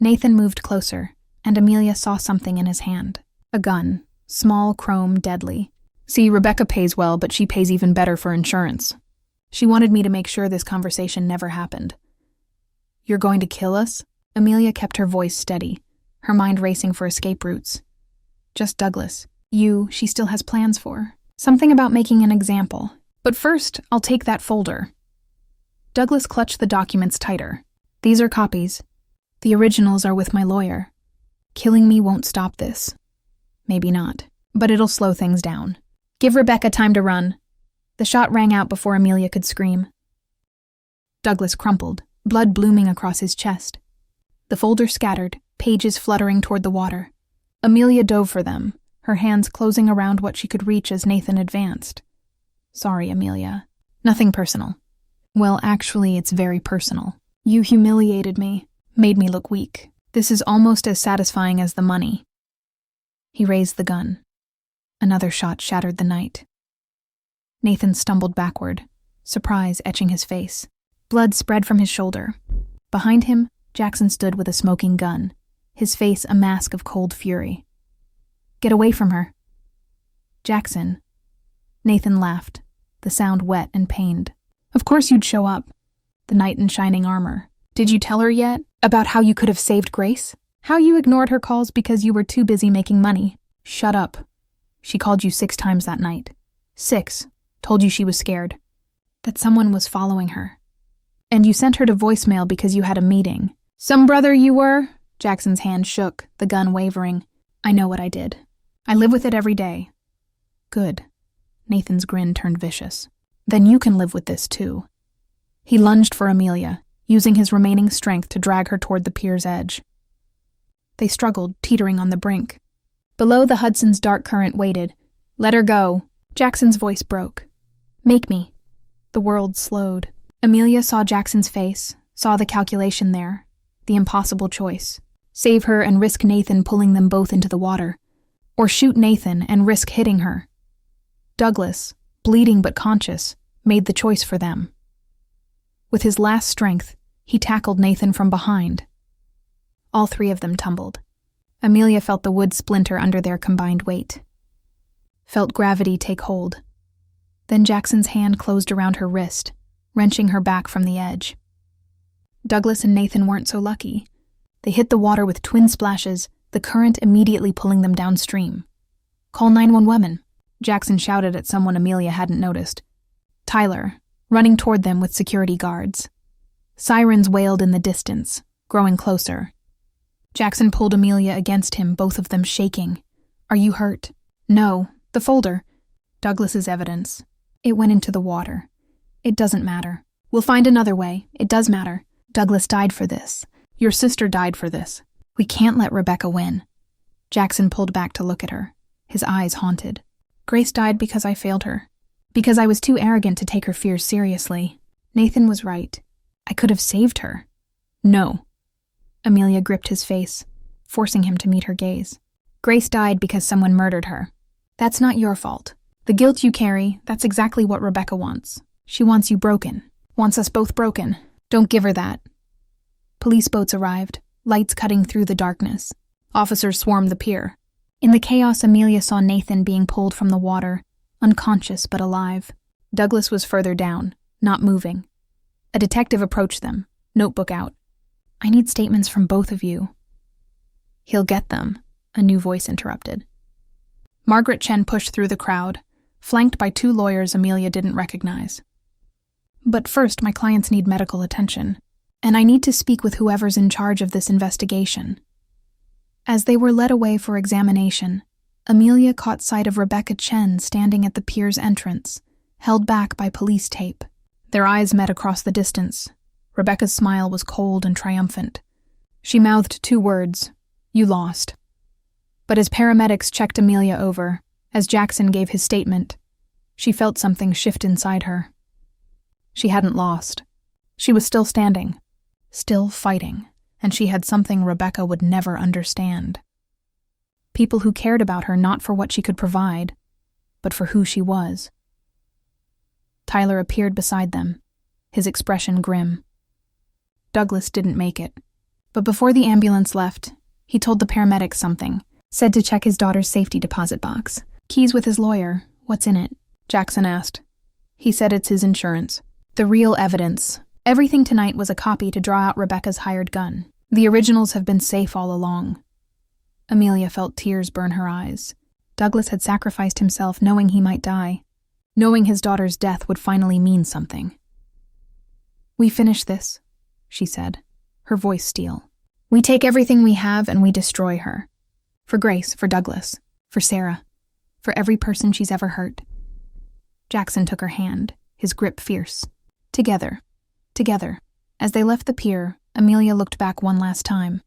Nathan moved closer, and Amelia saw something in his hand. A gun. Small, chrome, deadly. See, Rebecca pays well, but she pays even better for insurance. She wanted me to make sure this conversation never happened. You're going to kill us? Amelia kept her voice steady, her mind racing for escape routes. Just Douglas. You, she still has plans for. Something about making an example. But first, I'll take that folder. Douglas clutched the documents tighter. These are copies. The originals are with my lawyer. Killing me won't stop this. Maybe not, but it'll slow things down. Give Rebecca time to run. The shot rang out before Amelia could scream. Douglas crumpled, blood blooming across his chest. The folder scattered, pages fluttering toward the water. Amelia dove for them, her hands closing around what she could reach as Nathan advanced. Sorry, Amelia. Nothing personal. Well, actually, it's very personal. You humiliated me, made me look weak. This is almost as satisfying as the money. He raised the gun. Another shot shattered the night. Nathan stumbled backward, surprise etching his face. Blood spread from his shoulder. Behind him, Jackson stood with a smoking gun, his face a mask of cold fury. Get away from her. Jackson. Nathan laughed, the sound wet and pained. Of course you'd show up. The knight in shining armor. Did you tell her yet about how you could have saved Grace? How you ignored her calls because you were too busy making money? Shut up. She called you 6 times that night. 6. Told you she was scared. That someone was following her. And you sent her to voicemail because you had a meeting. Some brother you were? Jackson's hand shook, the gun wavering. I know what I did. I live with it every day. Good. Nathan's grin turned vicious. Then you can live with this too. He lunged for Amelia, using his remaining strength to drag her toward the pier's edge. They struggled, teetering on the brink. Below, the Hudson's dark current waited. Let her go. Jackson's voice broke. Make me. The world slowed. Amelia saw Jackson's face, saw the calculation there, the impossible choice. Save her and risk Nathan pulling them both into the water. Or shoot Nathan and risk hitting her. Douglas, bleeding but conscious, made the choice for them. With his last strength, he tackled Nathan from behind. All 3 of them tumbled. Amelia felt the wood splinter under their combined weight. Felt gravity take hold. Then Jackson's hand closed around her wrist, wrenching her back from the edge. Douglas and Nathan weren't so lucky. They hit the water with twin splashes, the current immediately pulling them downstream. Call 911, Jackson shouted at someone Amelia hadn't noticed. Tyler, running toward them with security guards. Sirens wailed in the distance, growing closer. Jackson pulled Amelia against him, both of them shaking. Are you hurt? No, the folder. Douglas's evidence. It went into the water. It doesn't matter. We'll find another way. It does matter. Douglas died for this. Your sister died for this. We can't let Rebecca win. Jackson pulled back to look at her, his eyes haunted. Grace died because I failed her. Because I was too arrogant to take her fears seriously. Nathan was right. I could have saved her. No. Amelia gripped his face, forcing him to meet her gaze. Grace died because someone murdered her. That's not your fault. The guilt you carry, that's exactly what Rebecca wants. She wants you broken. Wants us both broken. Don't give her that. Police boats arrived, lights cutting through the darkness. Officers swarmed the pier. In the chaos, Amelia saw Nathan being pulled from the water, unconscious but alive. Douglas was further down, not moving. A detective approached them, notebook out. I need statements from both of you. He'll get them, a new voice interrupted. Margaret Chen pushed through the crowd, flanked by 2 lawyers Amelia didn't recognize. But first, my clients need medical attention, and I need to speak with whoever's in charge of this investigation. As they were led away for examination, Amelia caught sight of Rebecca Chen standing at the pier's entrance, held back by police tape. Their eyes met across the distance. Rebecca's smile was cold and triumphant. She mouthed 2 words, "You lost." But as paramedics checked Amelia over, as Jackson gave his statement, she felt something shift inside her. She hadn't lost. She was still standing, still fighting, and she had something Rebecca would never understand. People who cared about her not for what she could provide, but for who she was. Tyler appeared beside them, his expression grim. Douglas didn't make it. But before the ambulance left, he told the paramedics something, said to check his daughter's safety deposit box. Keys with his lawyer. What's in it? Jackson asked. He said it's his insurance. The real evidence. Everything tonight was a copy to draw out Rebecca's hired gun. The originals have been safe all along. Amelia felt tears burn her eyes. Douglas had sacrificed himself knowing he might die, knowing his daughter's death would finally mean something. We finish this, she said, her voice steel. We take everything we have and we destroy her. For Grace, for Douglas, for Sarah, for every person she's ever hurt. Jackson took her hand, his grip fierce. Together. As they left the pier, Amelia looked back one last time.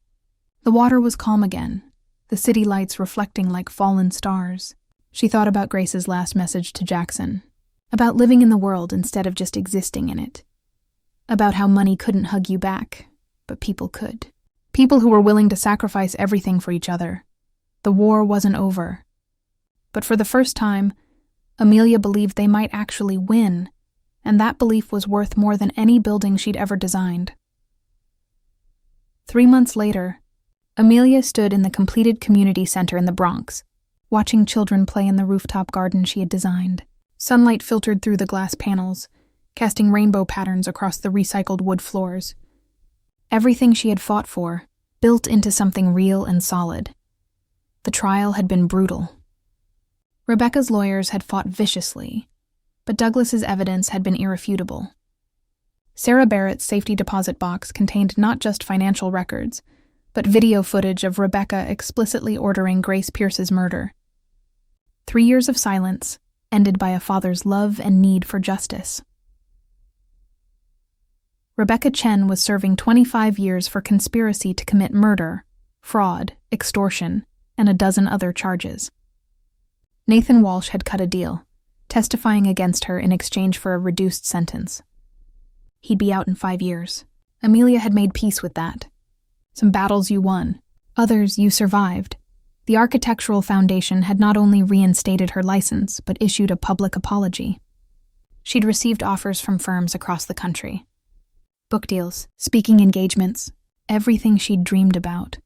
The water was calm again, the city lights reflecting like fallen stars. She thought about Grace's last message to Jackson, about living in the world instead of just existing in it, about how money couldn't hug you back, but people could. People who were willing to sacrifice everything for each other. The war wasn't over. But for the first time, Amelia believed they might actually win, and that belief was worth more than any building she'd ever designed. 3 months later, Amelia stood in the completed community center in the Bronx, watching children play in the rooftop garden she had designed. Sunlight filtered through the glass panels, casting rainbow patterns across the recycled wood floors. Everything she had fought for, built into something real and solid. The trial had been brutal. Rebecca's lawyers had fought viciously, but Douglas's evidence had been irrefutable. Sarah Barrett's safety deposit box contained not just financial records, but video footage of Rebecca explicitly ordering Grace Pierce's murder. 3 years of silence, ended by a father's love and need for justice. Rebecca Chen was serving 25 years for conspiracy to commit murder, fraud, extortion, and a dozen other charges. Nathan Walsh had cut a deal, testifying against her in exchange for a reduced sentence. He'd be out in 5 years. Amelia had made peace with that. Some battles you won, others you survived. The Architectural Foundation had not only reinstated her license, but issued a public apology. She'd received offers from firms across the country. Book deals, speaking engagements, everything she'd dreamed about.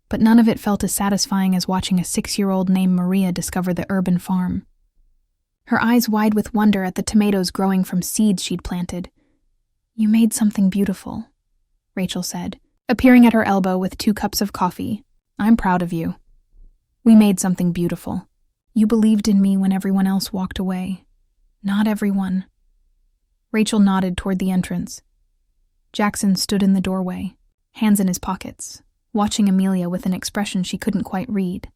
But none of it felt as satisfying as watching a 6-year-old named Maria discover the urban farm. Her eyes wide with wonder at the tomatoes growing from seeds she'd planted. You made something beautiful, Rachel said, appearing at her elbow with 2 cups of coffee. I'm proud of you. We made something beautiful. You believed in me when everyone else walked away. Not everyone. Rachel nodded toward the entrance. Jackson stood in the doorway, hands in his pockets, watching Amelia with an expression she couldn't quite read.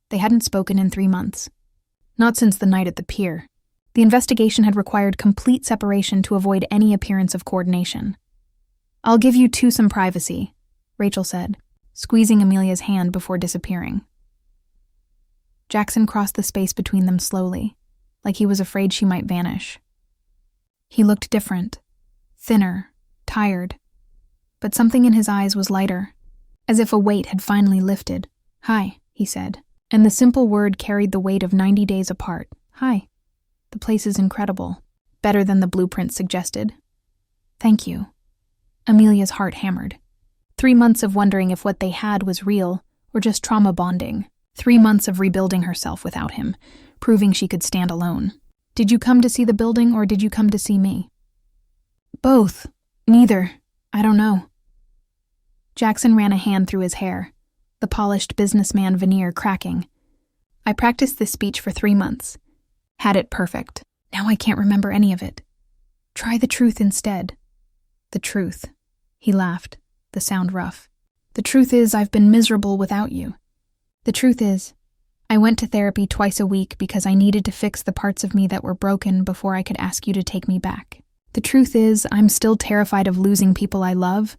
They hadn't spoken in 3 months. Not since the night at the pier. The investigation had required complete separation to avoid any appearance of coordination. I'll give you 2 some privacy, Rachel said, squeezing Amelia's hand before disappearing. Jackson crossed the space between them slowly, like he was afraid she might vanish. He looked different, thinner, tired, but something in his eyes was lighter, as if a weight had finally lifted. Hi, he said, and the simple word carried the weight of 90 days apart. Hi. The place is incredible, better than the blueprint suggested. Thank you. Amelia's heart hammered. 3 months of wondering if what they had was real or just trauma bonding. 3 months of rebuilding herself without him, proving she could stand alone. Did you come to see the building or did you come to see me? Both. Neither. I don't know. Jackson ran a hand through his hair, the polished businessman veneer cracking. I practiced this speech for 3 months. Had it perfect. Now I can't remember any of it. Try the truth instead. The truth. He laughed, the sound rough. The truth is I've been miserable without you. The truth is, I went to therapy twice a week because I needed to fix the parts of me that were broken before I could ask you to take me back. The truth is, I'm still terrified of losing people I love,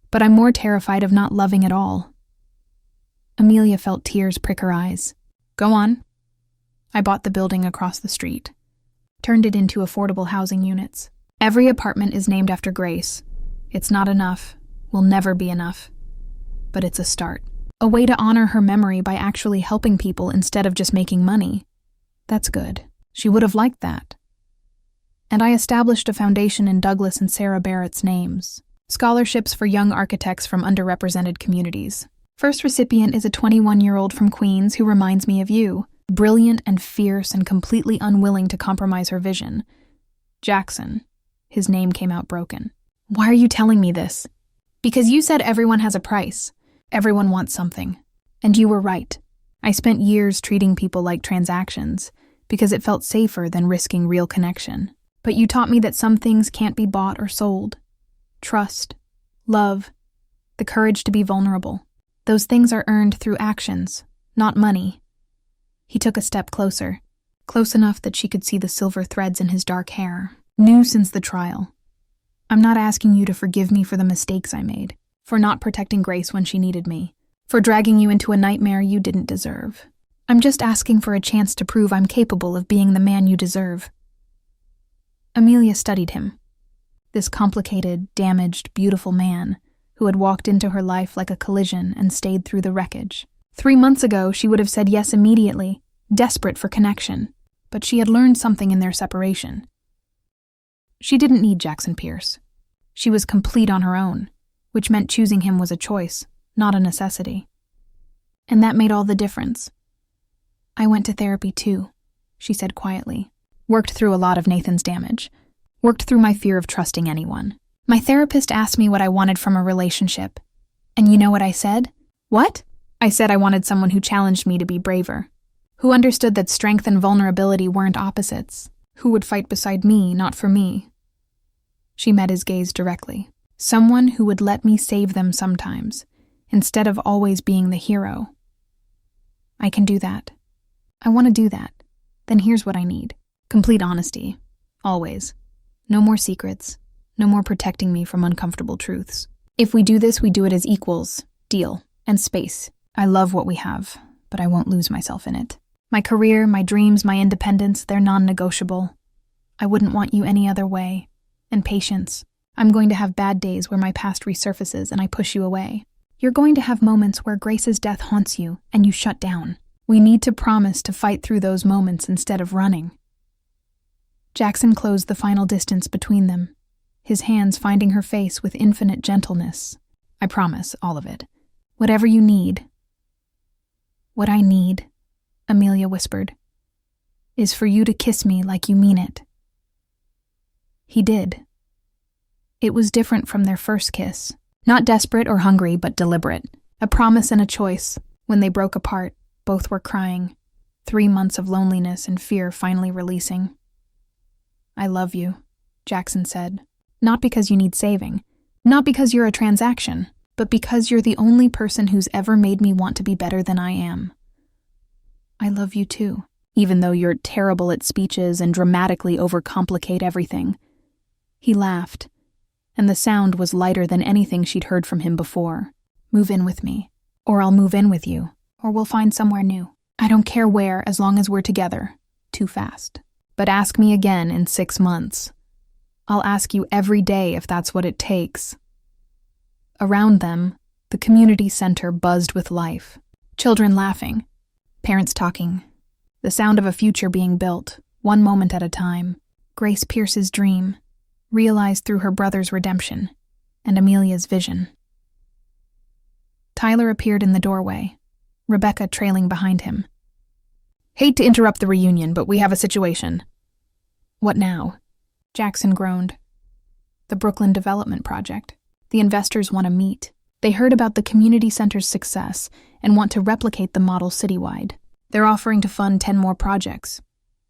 but I'm more terrified of not loving at all. Amelia felt tears prick her eyes. Go on. I bought the building across the street. Turned it into affordable housing units. Every apartment is named after Grace. It's not enough. Will never be enough. But it's a start. A way to honor her memory by actually helping people instead of just making money. That's good. She would have liked that. And I established a foundation in Douglas and Sarah Barrett's names. scholarships for young architects from underrepresented communities. First recipient is a 21-year-old from Queens who reminds me of you, brilliant and fierce and completely unwilling to compromise her vision. Jackson. His name came out broken. Why are you telling me this? Because you said everyone has a price. Everyone wants something. And you were right. I spent years treating people like transactions because it felt safer than risking real connection. But you taught me that some things can't be bought or sold. Trust, love, the courage to be vulnerable. Those things are earned through actions, not money. He took a step closer, close enough that she could see the silver threads in his dark hair, new since the trial. I'm not asking you to forgive me for the mistakes I made, for not protecting Grace when she needed me, for dragging you into a nightmare you didn't deserve. I'm just asking for a chance to prove I'm capable of being the man you deserve. Amelia studied him. This complicated, damaged, beautiful man who had walked into her life like a collision and stayed through the wreckage. 3 months ago, she would have said yes immediately, desperate for connection, but she had learned something in their separation. She didn't need Jackson Pierce. She was complete on her own, which meant choosing him was a choice, not a necessity. And that made all the difference. I went to therapy too, she said quietly. Worked through a lot of Nathan's damage. Worked through my fear of trusting anyone. My therapist asked me what I wanted from a relationship. And you know what I said? What? I said I wanted someone who challenged me to be braver, who understood that strength and vulnerability weren't opposites, who would fight beside me, not for me. She met his gaze directly. Someone who would let me save them sometimes, instead of always being the hero. I can do that. I want to do that. Then here's what I need. Complete honesty. Always. No more secrets. No more protecting me from uncomfortable truths. If we do this, we do it as equals. Deal. And space. I love what we have, but I won't lose myself in it. My career, my dreams, my independence, they're non-negotiable. I wouldn't want you any other way. And patience. I'm going to have bad days where my past resurfaces and I push you away. You're going to have moments where Grace's death haunts you and you shut down. We need to promise to fight through those moments instead of running. Jackson closed the final distance between them, his hands finding her face with infinite gentleness. I promise, all of it. Whatever you need. What I need, Amelia whispered, is for you to kiss me like you mean it. He did. It was different from their first kiss. Not desperate or hungry, but deliberate. A promise and a choice. When they broke apart, both were crying. 3 months of loneliness and fear finally releasing. I love you, Jackson said. Not because you need saving. Not because you're a transaction, but because you're the only person who's ever made me want to be better than I am. I love you too, even though you're terrible at speeches and dramatically overcomplicate everything. He laughed, and the sound was lighter than anything she'd heard from him before. Move in with me, or I'll move in with you, or we'll find somewhere new. I don't care where, as long as we're together. Too fast. But ask me again in 6 months. I'll ask you every day if that's what it takes. Around them, the community center buzzed with life. Children laughing, parents talking, the sound of a future being built, one moment at a time. Grace Pierce's dream, realized through her brother's redemption, and Amelia's vision. Tyler appeared in the doorway, Rebecca trailing behind him. Hate to interrupt the reunion, but we have a situation. What now? Jackson groaned. The Brooklyn Development Project. The investors want to meet. They heard about the community center's success and want to replicate the model citywide. They're offering to fund 10 more projects.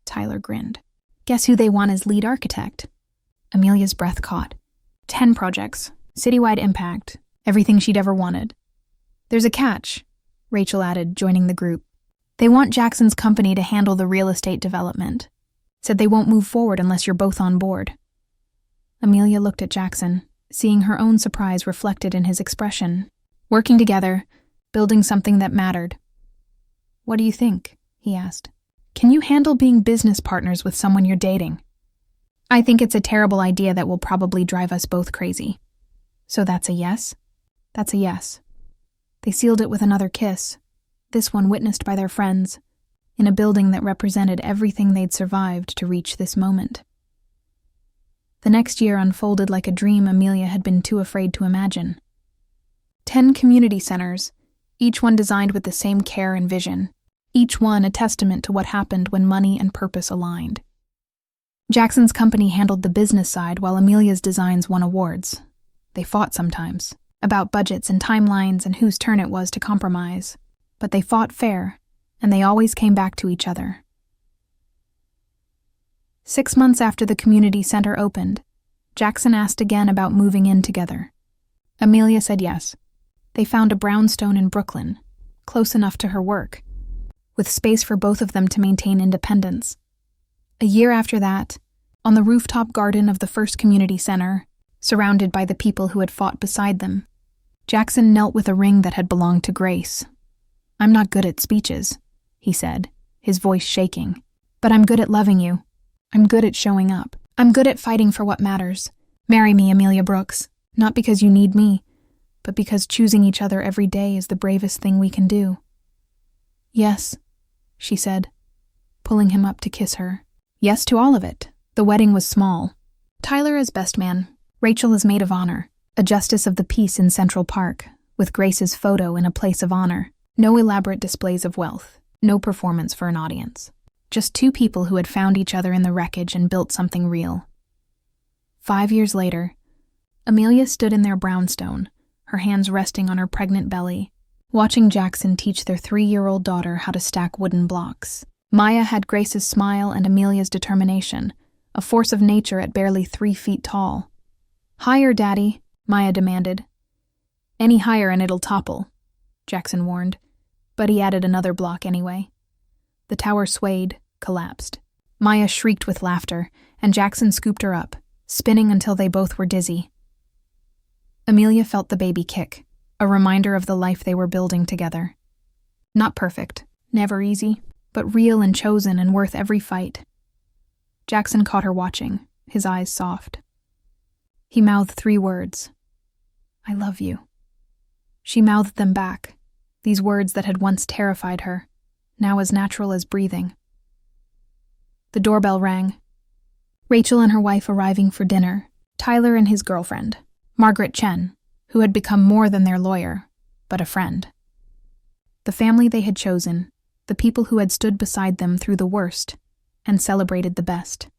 Tyler grinned. Guess who they want as lead architect? Amelia's breath caught. 10 projects, citywide impact, everything she'd ever wanted. There's a catch, Rachel added, joining the group. They want Jackson's company to handle the real estate development. Said they won't move forward unless you're both on board. Amelia looked at Jackson, seeing her own surprise reflected in his expression. Working together, building something that mattered. What do you think? He asked. Can you handle being business partners with someone you're dating? I think it's a terrible idea that will probably drive us both crazy. So that's a yes? That's a yes. They sealed it with another kiss, this one witnessed by their friends, in a building that represented everything they'd survived to reach this moment. The next year unfolded like a dream Amelia had been too afraid to imagine. 10 community centers, each one designed with the same care and vision, each one a testament to what happened when money and purpose aligned. Jackson's company handled the business side while Amelia's designs won awards. They fought sometimes, about budgets and timelines and whose turn it was to compromise, but they fought fair, and they always came back to each other. 6 months after the community center opened, Jackson asked again about moving in together. Amelia said yes. They found a brownstone in Brooklyn, close enough to her work, with space for both of them to maintain independence. A year after that, on the rooftop garden of the first community center, surrounded by the people who had fought beside them, Jackson knelt with a ring that had belonged to Grace. "I'm not good at speeches," he said, his voice shaking, "but I'm good at loving you. I'm good at showing up. I'm good at fighting for what matters. Marry me, Amelia Brooks, not because you need me, but because choosing each other every day is the bravest thing we can do." "Yes," she said, pulling him up to kiss her. Yes to all of it. The wedding was small. Tyler as best man, Rachel as maid of honor, a justice of the peace in Central Park, with Grace's photo in a place of honor. No elaborate displays of wealth, no performance for an audience. Just 2 people who had found each other in the wreckage and built something real. 5 years later, Amelia stood in their brownstone, her hands resting on her pregnant belly, watching Jackson teach their 3-year-old daughter how to stack wooden blocks. Maya had Grace's smile and Amelia's determination, a force of nature at barely 3 feet tall. "Higher, Daddy," Maya demanded. "Any higher and it'll topple," Jackson warned, but he added another block anyway. The tower swayed, collapsed. Maya shrieked with laughter, and Jackson scooped her up, spinning until they both were dizzy. Amelia felt the baby kick, a reminder of the life they were building together. Not perfect, never easy, but real and chosen and worth every fight. Jackson caught her watching, his eyes soft. He mouthed 3 words. "I love you." She mouthed them back, these words that had once terrified her, now as natural as breathing. The doorbell rang. Rachel and her wife arriving for dinner, Tyler and his girlfriend, Margaret Chen, who had become more than their lawyer, but a friend. The family they had chosen, the people who had stood beside them through the worst and celebrated the best.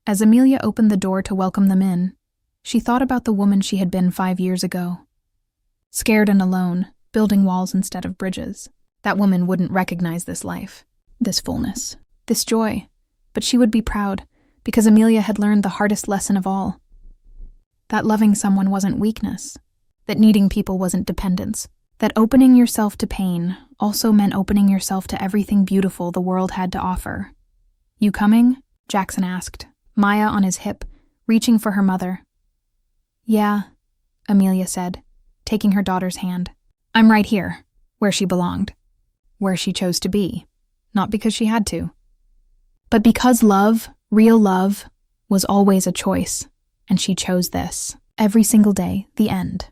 As Amelia opened the door to welcome them in, she thought about the woman she had been 5 years ago. Scared and alone, building walls instead of bridges. That woman wouldn't recognize this life, this fullness, this joy, but she would be proud because Amelia had learned the hardest lesson of all. That loving someone wasn't weakness, that needing people wasn't dependence, that opening yourself to pain also meant opening yourself to everything beautiful the world had to offer. "You coming?" Jackson asked, Maya on his hip, reaching for her mother. "Yeah," Amelia said, taking her daughter's hand. "I'm right here, where she belonged, where she chose to be, not because she had to, but because love, real love, was always a choice, and she chose this. Every single day, the end.